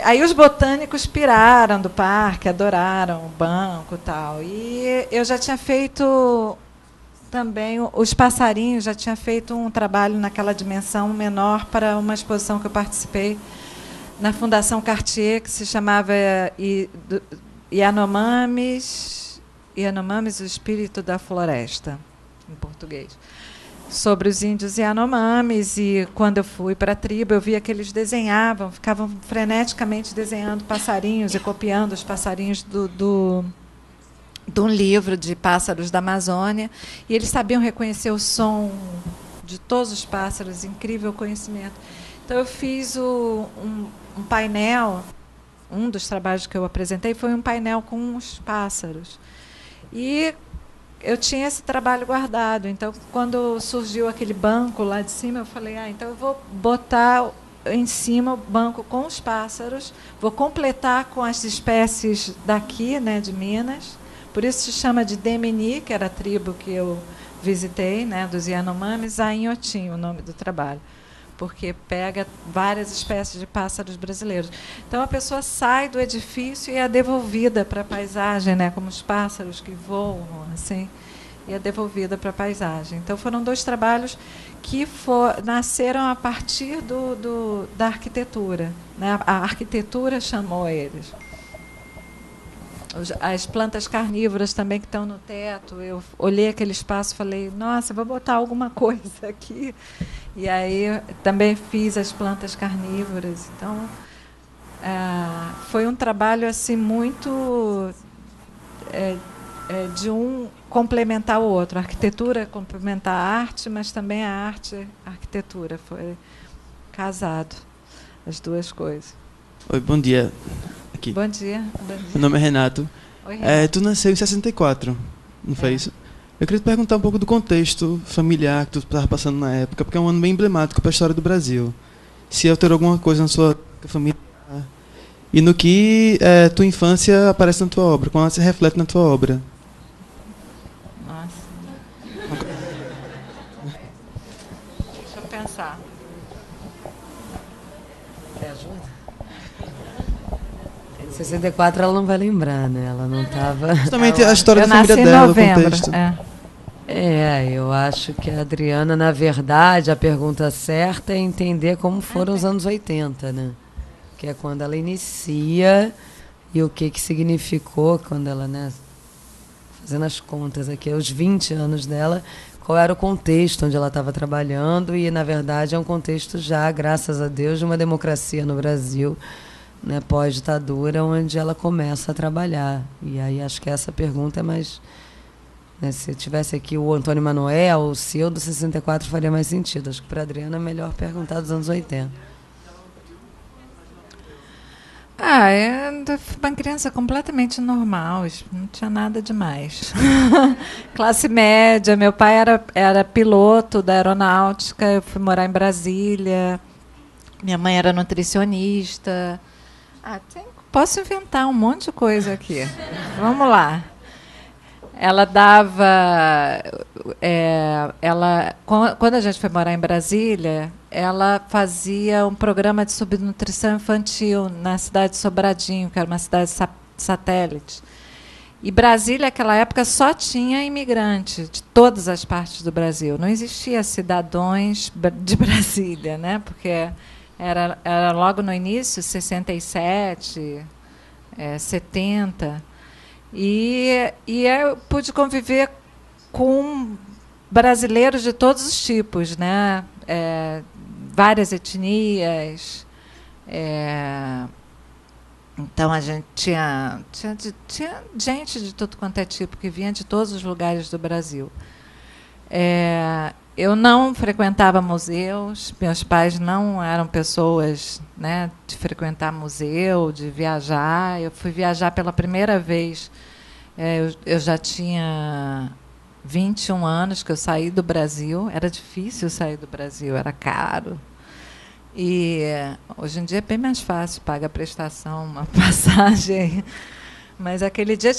aí os botânicos piraram do parque, adoraram o banco e tal. E eu já tinha feito também os passarinhos, já tinha feito um trabalho naquela dimensão menor para uma exposição que eu participei na Fundação Cartier, que se chamava Yanomamis, o Espírito da Floresta, em português, sobre os índios Yanomamis. E quando eu fui para a tribo, eu via que eles desenhavam, ficavam freneticamente desenhando passarinhos e copiando os passarinhos de um livro de pássaros da Amazônia, e eles sabiam reconhecer o som de todos os pássaros, incrível conhecimento. Então eu fiz um painel, um dos trabalhos que eu apresentei foi um painel com os pássaros. E eu tinha esse trabalho guardado. Então, quando surgiu aquele banco lá de cima, eu falei, então eu vou botar em cima o banco com os pássaros, vou completar com as espécies daqui, né, de Minas. Por isso se chama de Demini, que era a tribo que eu visitei, né, dos Yanomamis, a Inhotim, o nome do trabalho, porque pega várias espécies de pássaros brasileiros. Então, a pessoa sai do edifício e é devolvida para a paisagem, né, como os pássaros que voam, assim, e é devolvida para a paisagem. Então, foram 2 trabalhos que nasceram a partir da arquitetura, né? A arquitetura chamou eles. As plantas carnívoras também que estão no teto, eu olhei aquele espaço e falei, nossa, vou botar alguma coisa aqui. E aí também fiz as plantas carnívoras. Então, foi um trabalho assim muito de um complementar o outro. A arquitetura complementar a arte, mas também a arte a arquitetura. Foi casado, as 2 coisas. Oi, bom dia. Aqui. Bom dia. Meu nome é Renato. Oi, Renato. Tu nasceu em 64, não foi isso? Eu queria te perguntar um pouco do contexto familiar que tu estava passando na época, porque é um ano bem emblemático para a história do Brasil. Se alterou alguma coisa na sua família e no que tua infância aparece na tua obra, como ela se reflete na tua obra. Nossa. Deixa eu pensar. Você ajuda? Em 64 ela não vai lembrar, né? Ela não estava... Justamente a história da família dela, o contexto. Eu acho que a Adriana, na verdade, a pergunta certa é entender como foram os anos 80, né? Que é quando ela inicia e o que significou quando ela, né? Fazendo as contas aqui, aos 20 anos dela, qual era o contexto onde ela estava trabalhando, e, na verdade, é um contexto já, graças a Deus, de uma democracia no Brasil, né, pós-ditadura, onde ela começa a trabalhar. E aí acho que essa pergunta é mais... Né, se tivesse aqui o Antônio Manoel, o seu do 64 faria mais sentido. Acho que para a Adriana é melhor perguntar dos anos 80. É uma criança completamente normal, não tinha nada demais. Classe média, meu pai era piloto da aeronáutica, eu fui morar em Brasília, Minha mãe era nutricionista. Posso inventar um monte de coisa aqui. Vamos lá. Ela dava... quando a gente foi morar em Brasília, ela fazia um programa de subnutrição infantil na cidade de Sobradinho, que era uma cidade satélite. E Brasília, naquela época, só tinha imigrante de todas as partes do Brasil. Não existia cidadãos de Brasília, né? Porque era logo no início, 67, 70. E eu pude conviver com brasileiros de todos os tipos, né? Várias etnias. Então, a gente tinha gente de tudo quanto é tipo, que vinha de todos os lugares do Brasil. Eu não frequentava museus, meus pais não eram pessoas, né, de frequentar museu, de viajar. Eu fui viajar pela primeira vez, eu já tinha 21 anos que eu saí do Brasil. Era difícil sair do Brasil, era caro. E hoje em dia é bem mais fácil, paga a prestação, uma passagem. Mas aquele dia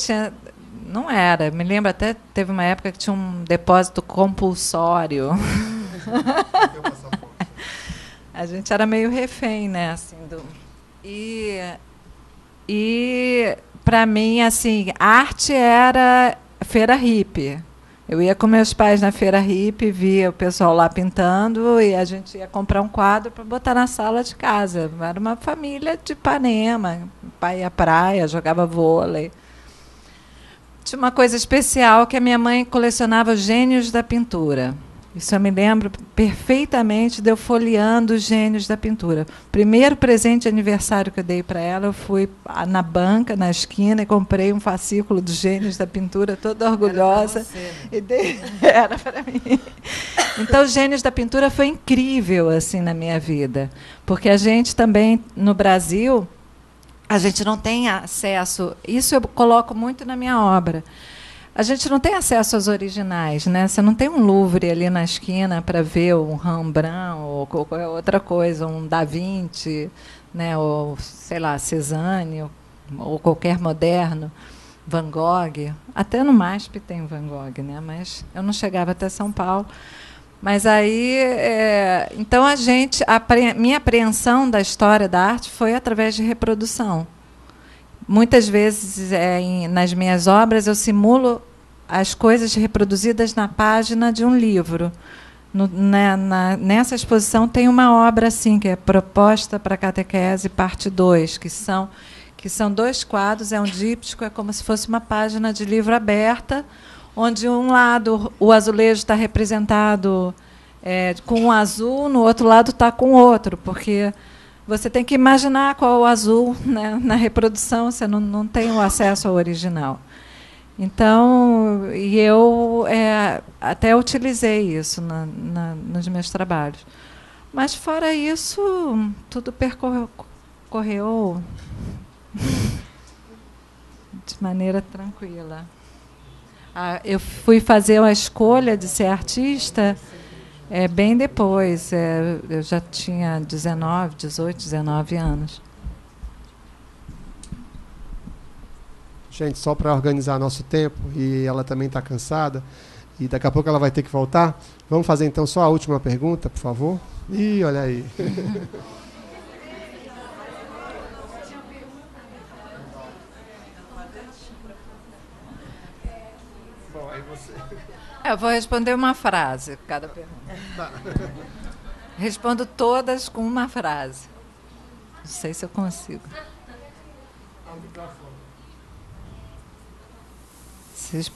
não era. Me lembro até, teve uma época que tinha um depósito compulsório. A gente era meio refém, né? Assim, E para mim, assim, arte era feira hippie. Eu ia com meus pais na feira hippie, via o pessoal lá pintando, e a gente ia comprar um quadro para botar na sala de casa. Era uma família de Ipanema. O pai ia à praia, jogava vôlei. Tinha uma coisa especial, que a minha mãe colecionava os gênios da pintura. Isso eu me lembro perfeitamente de eu folheando os gênios da pintura. O primeiro presente de aniversário que eu dei para ela, eu fui na banca, na esquina, e comprei um fascículo dos gênios da pintura, toda orgulhosa. Era para mim. Então, os gênios da pintura foi incrível assim na minha vida, porque a gente também, no Brasil, a gente não tem acesso... Isso eu coloco muito na minha obra. A gente não tem acesso aos originais, né? Você não tem um Louvre ali na esquina para ver um Rembrandt ou qualquer outra coisa, um Da Vinci, né? Ou, sei lá, Cézanne, ou qualquer moderno, Van Gogh. Até no MASP tem Van Gogh, né? Mas eu não chegava até São Paulo. Mas aí, então minha apreensão da história da arte foi através de reprodução. Muitas vezes, nas minhas obras, eu simulo as coisas reproduzidas na página de um livro. Nessa exposição tem uma obra assim, que é Proposta para a Catequese, parte 2, que são 2 quadros, é um díptico, é como se fosse uma página de livro aberta, onde um lado o azulejo está representado com um azul, no outro lado está com outro, porque você tem que imaginar qual é o azul, né? Na reprodução, você não tem o acesso ao original. Então, eu até utilizei isso nos meus trabalhos. Mas, fora isso, tudo correu de maneira tranquila. Eu fui fazer a escolha de ser artista bem depois. Eu já tinha 18, 19 anos. Gente, só para organizar nosso tempo, e ela também está cansada, e daqui a pouco ela vai ter que voltar. Vamos fazer, então, só a última pergunta, por favor? Ih, olha aí. Bom, aí você... Eu vou responder uma frase cada pergunta. Tá. Respondo todas com uma frase. Não sei se eu consigo. Vocês...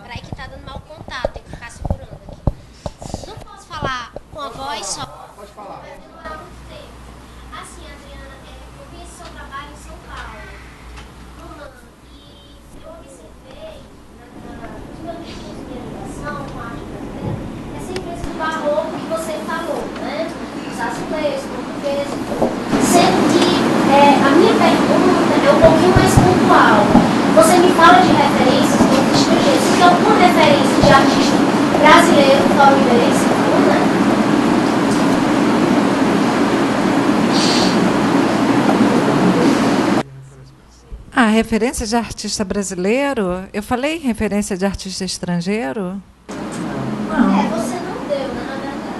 Peraí que tá dando mau contato, tem que ficar segurando aqui. Não posso falar com a voz só? Pode falar. Assim, Adriana, eu vi esse seu trabalho em São Paulo, e eu observei na minha ligação com a arte brasileira, essa influência do barroco que você falou, né? Os azulejos, portugueses e tudo. Sendo que a minha pergunta é um pouquinho mais pontual. Você me fala de referências dos estrangeiros. Tem alguma referência de artista brasileiro, talvez, né? referência de artista brasileiro? Eu falei referência de artista estrangeiro? Não. Você não deu, né, na verdade.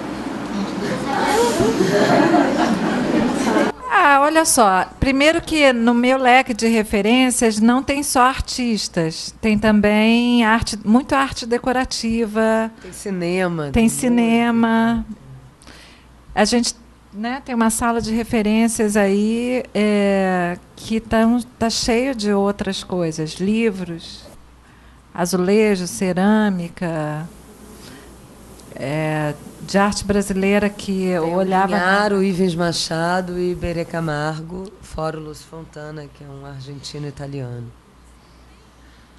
Olha só. Primeiro que no meu leque de referências não tem só artistas. Tem também muito arte decorativa. Tem cinema. Tem cinema. A gente, né, tem uma sala de referências aí que tá cheio de outras coisas. Livros, azulejo, cerâmica, de arte brasileira que eu olhava... O Ivens Machado e Iberê Camargo, fora o Lúcio Fontana, que é um argentino-italiano.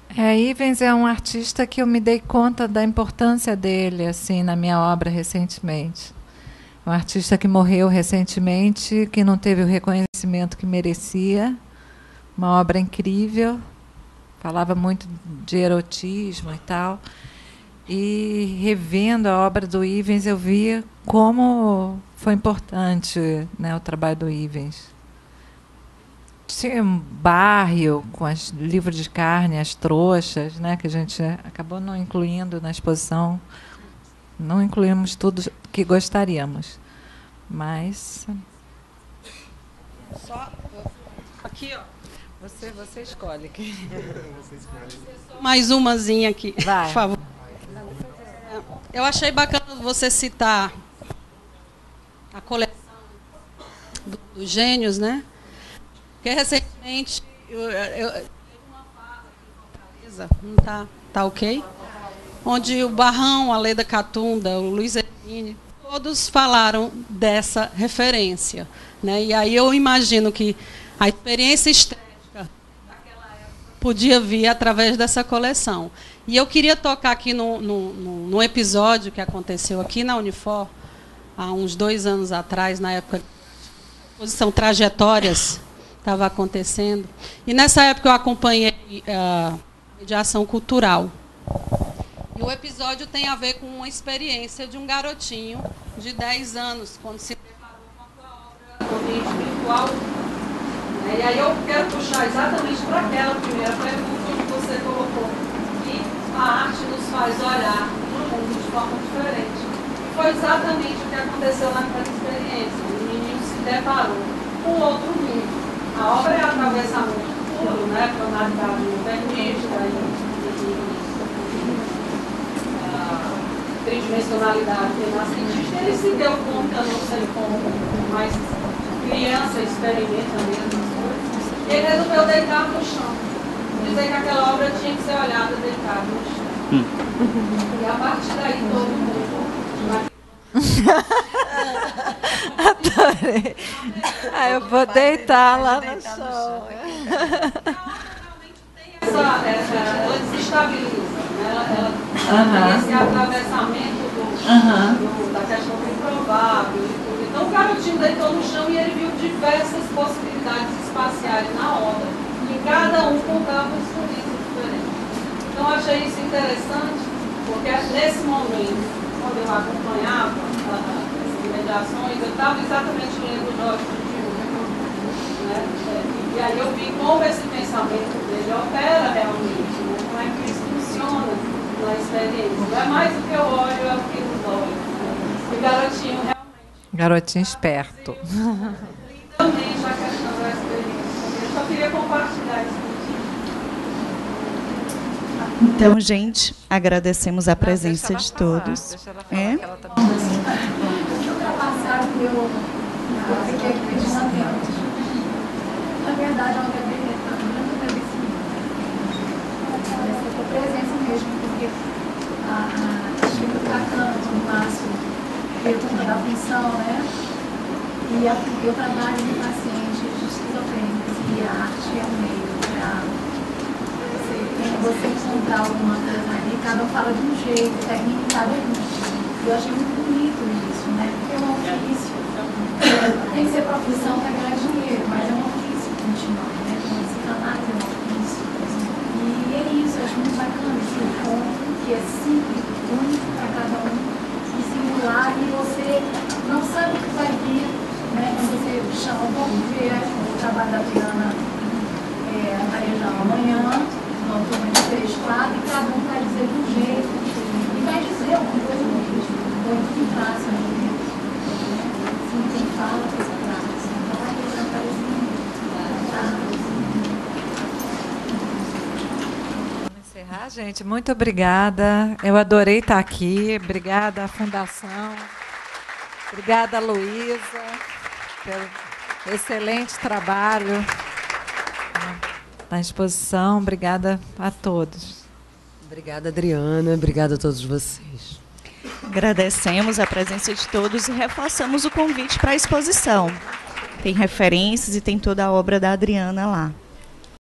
Ivens é um artista que eu me dei conta da importância dele assim na minha obra recentemente. Um artista que morreu recentemente, que não teve o reconhecimento que merecia. Uma obra incrível. Falava muito de erotismo e tal. E revendo a obra do Ivens, eu vi como foi importante, né, o trabalho do Ivens. Tinha um barril com os livros de carne, as trouxas, né, que a gente acabou não incluindo na exposição. Não incluímos tudo que gostaríamos. Mas... Só aqui, ó. Você escolhe. Mais umazinha aqui, vai. Por favor. Eu achei bacana você citar a coleção dos gênios, né? Porque recentemente não tá ok? Onde o Barrão, a Leda Catunda, o Luiz Hermine, todos falaram dessa referência, né? E aí eu imagino que a experiência estética daquela época podia vir através dessa coleção. E eu queria tocar aqui no episódio que aconteceu aqui na Unifor, há uns 2 anos atrás, na época da exposição Trajetórias, estava acontecendo. E nessa época eu acompanhei a mediação cultural. E o episódio tem a ver com uma experiência de um garotinho de 10 anos, quando se deparou com a sua obra ambiente virtual. E aí eu quero puxar exatamente para aquela primeira pergunta que você colocou, que a arte nos faz olhar para o mundo de forma diferente. E foi exatamente o que aconteceu naquela experiência. O menino se deparou com outro mundo. A obra é atravessamento puro, né, tonalidade modernista e tridimensionalidade renascentista. Ele se deu conta, não sei como, mas criança experimenta mesmo as coisas. E ele resolveu deitar no chão. Dizer que aquela obra tinha que ser olhada deitada no chão. E a partir daí todo mundo... Adorei. Eu vou deitar lá no chão. Ela desestabiliza, né? Ela tem esse atravessamento da questão do improvável e tudo. Então o garotinho deitou no chão e ele viu diversas possibilidades espaciais na obra. E cada um contava um sorriso diferente. Então eu achei isso interessante, porque nesse momento, quando eu acompanhava essas mediações, eu estava exatamente lendo o Jorge de né? E aí eu vi como esse pensamento dele opera realmente, né? Como é que isso funciona na experiência. Não é mais o que eu olho, é o que nos olha. Né? O garotinho realmente... Garotinho esperto. Também já questão da experiência. Eu só queria compartilhar isso contigo. Então, gente, agradecemos a presença de todos. Deixa ela falar que ela tá bem. Ultrapassaram eu fiquei aqui pensando. Na verdade, ela deve estar muito agradecimento. Essa tua presença mesmo, porque achei muito bacana, o Márcio veio conta da função, né? E eu trabalho com pacientes esquizofrênicos e a arte é um meio para você encontrar alguma coisa ali, cada um fala de um jeito, termina em cada um. Eu achei muito bonito isso, né? Porque é um ofício. Tem que ser profissão para ganhar dinheiro, mas é um ofício continuar, né? Como psicanálise é um ofício. E é isso, eu acho muito bacana esse encontro, que é simples, único para cada um, e singular, e você não sabe o que vai vir, né? Quando você chama, vamos ver o trabalho da Adriana Então, amanhã, nós vamos ter textado e cada um vai dizer de um jeito. E vai dizer alguma coisa mesmo. Muito em praça mesmo. Assim, quem fala fez a praça. Então, vai apresentar Vamos encerrar, gente. Muito obrigada. Eu adorei estar aqui. Obrigada à Fundação. Obrigada, Luísa, pelo excelente trabalho na exposição. Obrigada a todos. Obrigada, Adriana. Obrigada a todos vocês. Agradecemos a presença de todos e reforçamos o convite para a exposição. Tem referências e tem toda a obra da Adriana lá.